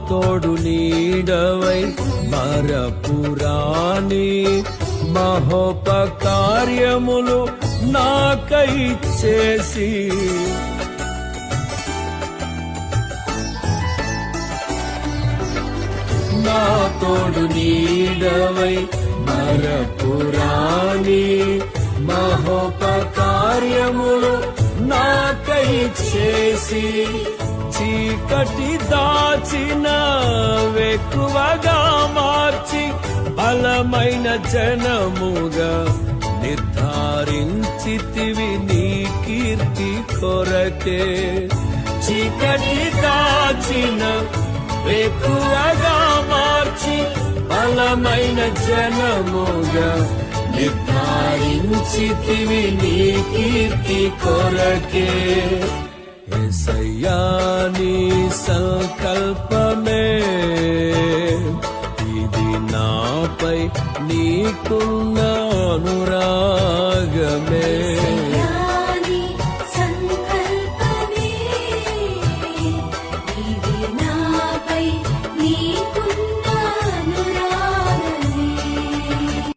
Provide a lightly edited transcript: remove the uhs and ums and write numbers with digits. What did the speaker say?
తోడు నీడవై మరపురాని మహోపకార్యములు నాకై చేసి నా తోడు నీడవై మరపురాని మహోపకార్యములు నాకై చేసి చీకటి దాచిన వెక్కువగా మార్చి బలమైన జనముగా నిర్ధారించితివి నీ కీర్తి కొరకే. చీకటి దాచిన వెక్కువగా మార్చి బలమైన జనముగా నిర్ధారించితివి నీ కీర్తి కొరకే. యేసయ్యా నీ సంకల్పమే ఇది నాపై నీకున్న అనురాగమే. సంకల్పమే ఇది నాపై నీకు